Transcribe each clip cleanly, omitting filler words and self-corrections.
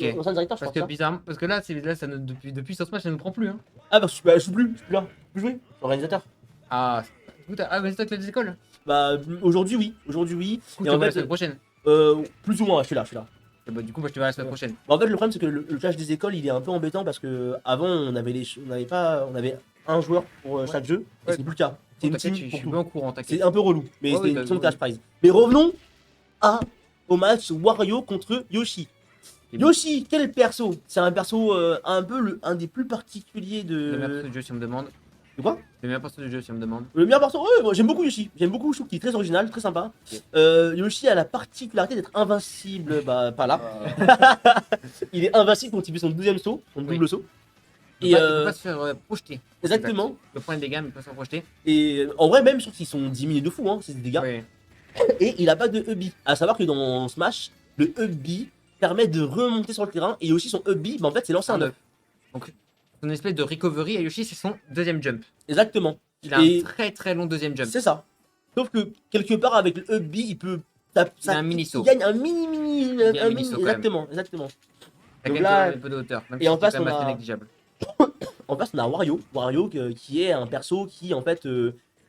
Ok. Ancien directeur, je Parce crois. que bizarrement, parce que là, depuis ce match, ça ne prend plus. Hein. Ah, je suis plus là. Je peux plus jouer. Je suis organisateur. Ah, du coup, vas-y, toi, avec les écoles. Bah, aujourd'hui, oui. Aujourd'hui, oui. Du coup, Et tu en vois la fait, semaine prochaine. plus ou moins, je suis là. Et bah, du coup, moi, je te verrai la semaine prochaine. Bah, en fait, le problème, c'est que le clash des écoles, il est un peu embêtant parce que avant on avait on avait un joueur pour chaque jeu, et Ouais. c'est plus le cas. C'est une team Je pour suis tout. bien au courant, C'est t'inquiète. un peu relou, mais Ouais, c'est oui, une bah, question de oui. cash prize. Mais revenons au match Wario contre Yoshi. Et Yoshi, quel perso? C'est un perso un peu un des plus particuliers Le meilleur de. perso du jeu, si on me demande. De quoi? Le meilleur perso du jeu, si on me demande. Le meilleur perso? Ouais, moi, j'aime beaucoup Yoshi. J'aime beaucoup, je trouve qu'il est très original, très sympa. Ok. Yoshi a la particularité d'être invincible, bah pas là. Il est invincible quand il fait son deuxième saut, son double saut. Il peut pas se faire projeter. Exactement. Le point de dégâts, mais il peut se faire projeter. Et en vrai, même, je trouve qu'ils sont diminués de fou, hein, ces dégâts. Ouais. Et il a pas de EB. À savoir que dans Smash, le EB permet de remonter sur le terrain. Et aussi son EB, bah, en fait, c'est lancer un 9. Donc, son espèce de recovery à Yoshi, c'est son deuxième jump. Exactement. Il a un très très long deuxième jump. C'est ça. Sauf que quelque part, avec le EB, il peut. Il a un mini saut. Il gagne un mini. Il a un mini saut, quand Exactement. T'as Donc quand même là, un peu de hauteur. Même et si en c'est face, quand même on assez a- négligeable. en face, on a Wario. Qui est un perso qui, en fait,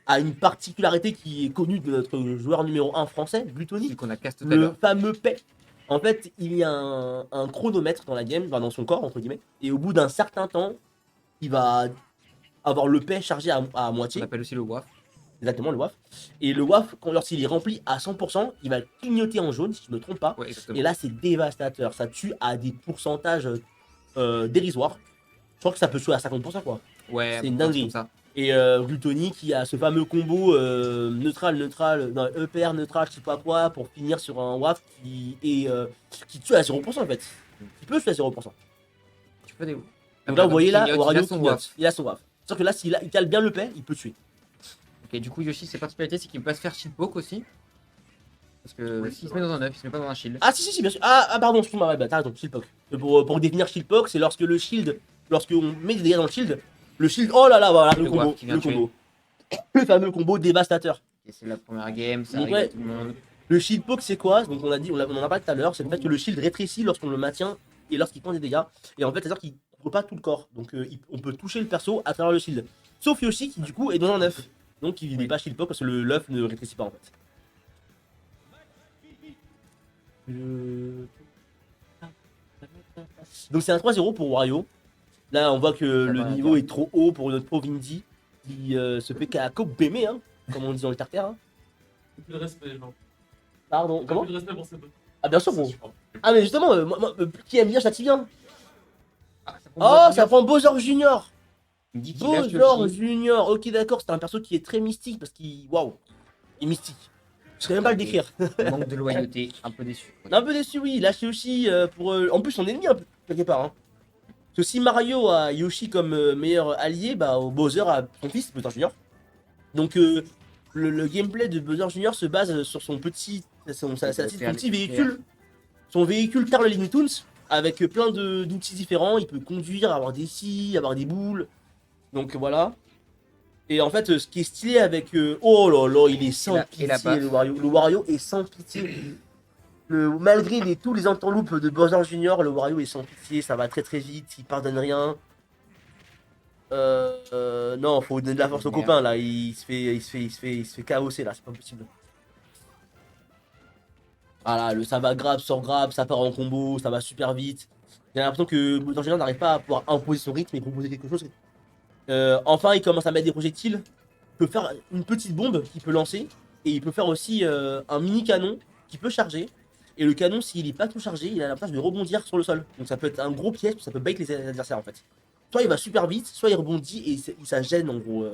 a une particularité qui est connue de notre joueur numéro 1 français, Gluttony. Celui qu'on a casse tout à Le l'heure. fameux paix. En fait, il y a un chronomètre dans la game, enfin, dans son corps, entre guillemets. Et au bout d'un certain temps, il va avoir le paix chargé à On moitié. appelle aussi le WAF. Exactement, le WAF. Et le WAF, lorsqu'il est rempli à 100%, il va clignoter en jaune, si je ne me trompe pas. Ouais, exactement. Et là, c'est dévastateur. Ça tue à des pourcentages dérisoires. Je crois que ça peut tuer à 50%, quoi. Ouais, c'est une un truc dinguerie. comme ça. Et Gluttony qui a ce fameux combo neutral, non, EPR, neutral, je sais pas quoi, pour finir sur un WAF qui tue à 0% en fait. Qui peut tuer à 0%. Tu peux des. Donc là, vous voyez là, Wario il a son WAF. il a son WAF. Sauf que là, s'il il cale bien le paix, il peut tuer. Ok, du coup, Yoshi, ses particularités, c'est qu'il peut pas se faire shield poke aussi. Parce que s'il se met dans un œuf, il se met pas dans un shield. Ah si, bien sûr. Pardon, excuse-moi, bah, t'as raison, shield poke. Pour définir shield poke, c'est lorsque le shield, lorsqu'on met des dégâts dans le shield, oh là là, voilà, le combo, WAF qui vient tuer. le fameux combo dévastateur. Et c'est la première game, ça Donc, arrive ouais. à tout le monde. Le shield poke c'est quoi? Donc on a dit, on en a parlé tout à l'heure, c'est le fait que le shield rétrécit lorsqu'on le maintient et lorsqu'il prend des dégâts. Et en fait, c'est-à-dire qu'il couvre pas tout le corps. Donc on peut toucher le perso à travers le shield. Sauf Yoshi qui du coup est dans un œuf. Donc il n'est pas shield poke parce que l'œuf ne rétrécit pas en fait. Donc c'est un 3-0 pour Wario. Là on voit que le niveau est trop haut pour notre pauvre Indy qui se fait qu'à cope bémé, hein, comme on dit dans le tartare. Hein. Plus de respect, genre. Pardon, comment? Plus de respect pour ces potes. Ah bien sûr, gros. Ah mais justement, qui aime bien châtie bien. Ah, ça Oh, ça prend Bowser Junior. Il me dit qu'il lâche Bowser Yoshi. Junior. Ok, d'accord, c'est un perso qui est très mystique parce qu'il. Waouh, il est mystique. Je sais même pas le décrire. Manque de loyauté, un peu déçu. Un peu déçu, oui. Lâche Yoshi pour. En plus, son ennemi, un peu, quelque part. Hein. Parce que si Mario a Yoshi comme meilleur allié, bah Bowser a son fils, Bowser Junior. Donc, le gameplay de Bowser Junior se base sur son petit, son petit véhicule. Son véhicule Carl Looney Tunes avec plein d'outils différents. Il peut conduire, avoir des scies, avoir des boules. Donc voilà. Et en fait, ce qui est stylé avec. Oh là là, il est sans pitié, le Wario. Le Wario est sans pitié. Malgré tous les entourloupes de Bowser Junior, le Wario est sans pitié. Ça va très très vite. Il pardonne rien. Non, faut donner de la force aux copains là. Il se fait caosser là. C'est pas possible. Voilà, ça va grab, sort grab, ça part en combo, ça va super vite. J'ai l'impression que Bowser Junior n'arrive pas à pouvoir imposer son rythme et proposer quelque chose. Enfin, il commence à mettre des projectiles. Il peut faire une petite bombe qu'il peut lancer. Et il peut faire aussi un mini canon qui peut charger. Et le canon, s'il n'est pas tout chargé, il a l'avantage de rebondir sur le sol. Donc ça peut être un gros piège, ça peut bait les adversaires en fait. Soit il va super vite, soit il rebondit et ça gêne en gros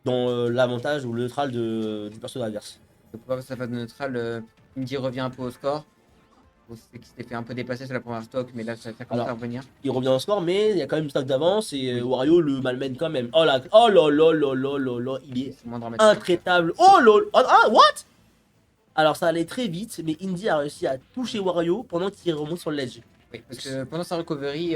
dans l'avantage ou le neutral du perso adverse. Donc, pour pas que ça fasse de neutral, Indy revient un peu au score. C'est qu'il s'était fait un peu dépasser sur la première stock, mais là ça commence à revenir. Il revient au score, mais il y a quand même une stock d'avance et Wario le malmène quand même. Oh là là, il est intraitable. Oh lol, what? Alors ça allait très vite, mais Indy a réussi à toucher Wario pendant qu'il remonte sur le ledge. Oui, parce que pendant sa recovery,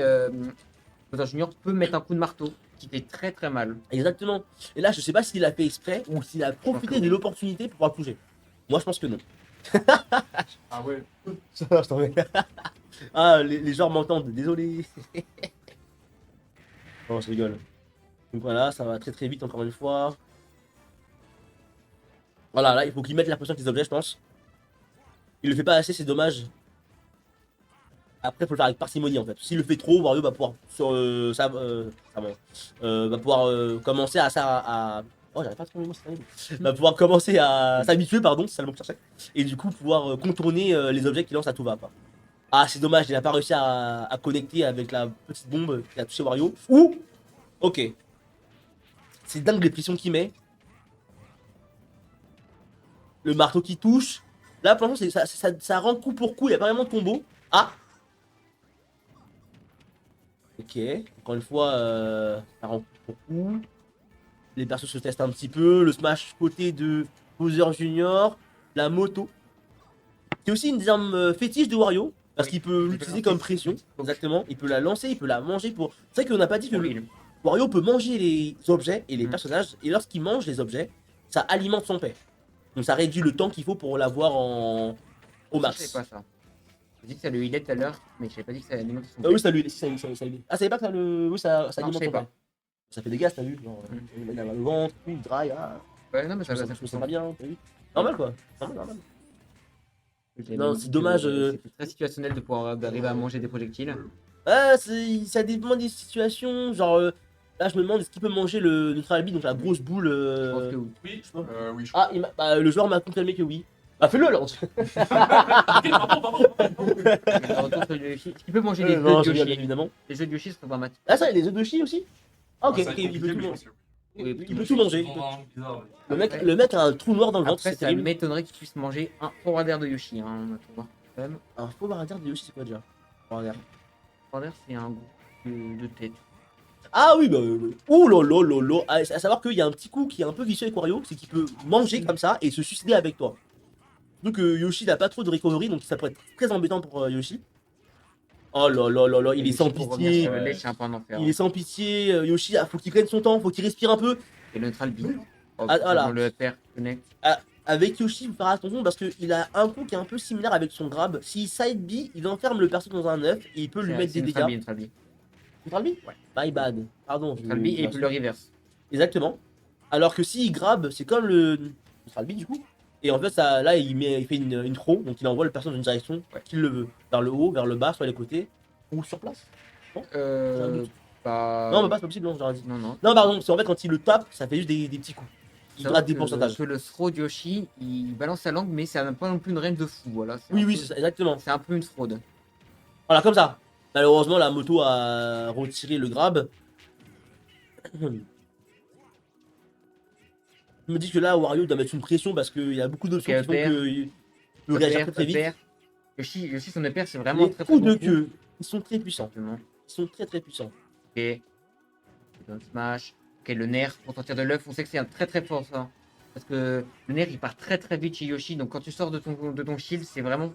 Bowser Junior peut mettre un coup de marteau qui fait très très mal. Exactement. Et là, je sais pas s'il a fait exprès ou s'il a profité de l'opportunité pour pouvoir toucher. Moi, je pense que non. Ah ouais. Je t'en mets. Ah, les gens m'entendent, désolé. Non, je rigole. Donc voilà, ça va très très vite encore une fois. Voilà, là, il faut qu'il mette la pression avec les objets, je pense. Il le fait pas assez, c'est dommage. Après, faut le faire avec parcimonie en fait. S'il le fait trop, Wario va pouvoir va pouvoir commencer Oh, j'arrive pas à trouver le mot, c'est terrible. Va pouvoir commencer à s'habituer, pardon, c'est ça le mot que je cherchais. Et du coup, pouvoir contourner les objets qu'il lance à tout va, quoi. Ah, c'est dommage, il a pas réussi à connecter avec la petite bombe qui a touché Wario. Ouh! Ok. C'est dingue les pressions qu'il met. Le marteau qui touche. Là, pour l'instant, ça rend coup pour coup, il n'y a pas vraiment de combo. Ah! Ok, encore une fois, ça rend coup pour coup. Les persos se testent un petit peu. Le smash côté de Bowser Junior. La moto. C'est aussi une des armes fétiches de Wario. Parce Oui, qu'il peut il peut l'utiliser lancer. comme pression. Exactement. Il peut la lancer, il peut la manger pour. C'est vrai qu'on n'a pas dit que Oui, Wario peut manger les objets et les Mm. personnages. Et lorsqu'il mange les objets, ça alimente son père. Donc ça réduit le temps qu'il faut pour l'avoir au je max. savais pas ça. J'ai dit que ça le healait tout à l'heure, mais je savais pas dit que ça alimentait son Ah oui, ça lui. Si, ça lui. Ah, ça savait pas que ça le. Oui, ça Non, je alimente savais son pas. père. Ça fait des gaz, t'as vu? Genre, il a le ventre, puis il draille. Ah, Ouais, non, mais je me ça sens, va, je me sens pas bien, t'as vu? Normal quoi. Normal. J'ai Non, même c'est dit que dommage. C'était très situationnel de pouvoir d'arriver à manger des projectiles. Ah, ça dépend des situations. Genre, là, je me demande est-ce qu'il peut manger le Neutral B, donc la grosse boule. Je pense que oui. Oui, sais pas. oui, je crois. Ah, le joueur m'a confirmé que oui. Bah, fais-le alors. Ok, pardon. Mais en retour sur Yoshi, tu peux manger les Non, œufs je de rigole, Yoshi. évidemment. Les œufs de Yoshi sont dramatique. Ah, ça, il y a les œufs de chi aussi? Ah, ok, Ouais, ça va ok, être il peut compliqué, tout mais je manger. pense que- Oui, Il peut tout manger. C'est vraiment bizarre, Le mec a un trou noir dans le ventre, Après, c'est ça terrible. m'étonnerait qu'il puisse manger un forwarder de Yoshi. Hein, on a tout voir. Quand même, Alors, faut voir à dire de Yoshi, c'est quoi déjà? Regarde. forwarder, c'est un goût de tête. Ah oui, bah. Ouh lolo. À savoir qu'il y a un petit coup qui est un peu vicieux avec Wario, c'est qu'il peut manger comme ça et se suicider avec toi. Donc Yoshi n'a pas trop de recovery, donc ça pourrait être très embêtant pour Yoshi. Oh là, il est Yoshi, sans pour revenir pitié. sur le lait, c'est un point d'enfer. Il est sans pitié. Yoshi, faut qu'il prenne son temps, faut qu'il respire un peu. Et le neutral B. Oh, Ah, voilà. on le perd, connect. Avec Yoshi, il faut faire attention parce qu'il a un coup qui est un peu similaire avec son grab. S'il side B, il enferme le perso dans un œuf et il peut lui mettre des dégâts. Neutral B. Neutral B? Ouais. My bad. Pardon. Neutral B et il peut le reverse. Exactement. Alors que s'il grab, c'est comme le Neutral B du coup. Et en fait, ça, là, il fait une throw, donc il envoie le perso dans une direction qu'il le veut. Vers le haut, vers le bas, soit les côtés, ou sur place. Bah... Non, mais pas, c'est pas possible, non, j'aurais dit. Non, non. Non, pardon, c'est en fait quand il le tape, ça fait juste des petits coups. Il Savoir rate des pourcentages. que le throw de Yoshi, il balance sa langue, mais ça n'a pas non plus une reine de fou. Voilà. Oui, c'est ça, exactement. C'est un peu une fraude. Voilà, comme ça. Malheureusement, la moto a retiré le grab. Je me dis que là, Wario doit mettre une pression parce qu'il y a beaucoup d'options qui font qu'il peut réagir très vite. Yoshi, son EPR, c'est vraiment Les très coups de bon coup. queue, ils sont très puissants. Simplement. Ils sont très puissants. Ok. Down smash. Ok, le nerf pour sortir de l'œuf, on sait que c'est un très fort ça. Parce que le nerf il part très vite chez Yoshi, donc quand tu sors de ton shield, c'est vraiment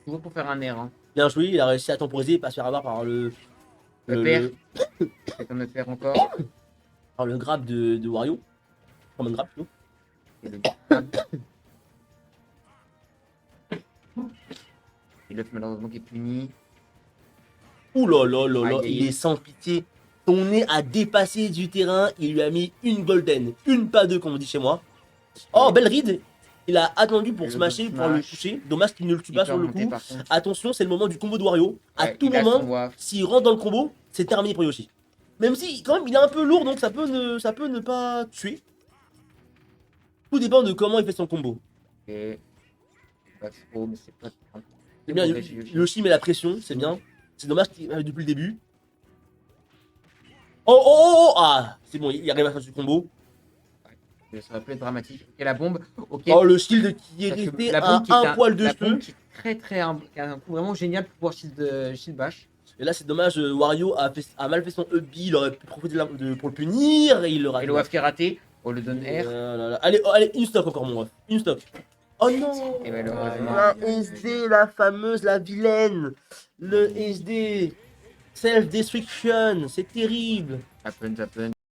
toujours pour faire un nerf. Hein. Bien joué, il a réussi à temporiser et pas se faire avoir par le C'est un EPR encore. par le grab de Wario. Enfin, le grab plutôt. Et le grab. Et l'œuf malheureusement qui est puni. Ouh là, Aïe, aïe, il aïe. est sans pitié. Son nez a dépassé du terrain, il lui a mis une golden. Une pas deux, comme on dit chez moi. Oh, belle ride. Il a attendu pour Le smasher, pour smash. le toucher. Dommage qu'il ne le tue Il pas peut sur le remonter, coup. par contre. Attention, c'est le moment du combo de Wario. À Ouais, tout il a son moment, waf. s'il rentre dans le combo, c'est terminé pour Yoshi. Même si, quand même, il est un peu lourd, donc ça peut ne pas tuer. Tout dépend de comment il fait son combo. Ok. Pas trop, mais c'est pas. C'est bien, mauvais chez Yoshi. Yoshi met la pression, c'est bien. C'est dommage qu'il arrive depuis le début. Oh ah, c'est bon, il arrive à faire du combo. Ça va plus être dramatique. Ok, la bombe. Ok. Oh, le shield qui est Parce que resté la à bombe qui est un poil de la bombe cheveux. qui est qui a un coup vraiment génial pour pouvoir shield bash. Et là, c'est dommage, Wario a mal fait son up B, il aurait pu profiter pour le punir et il le rate. Et le waf qui est raté. Oh, le donne air. Allez, une stock encore, mon ref. Une stock. Oh non! Et malheureusement. La SD, la fameuse, la vilaine. Le SD. Self-destruction, c'est terrible. Happen.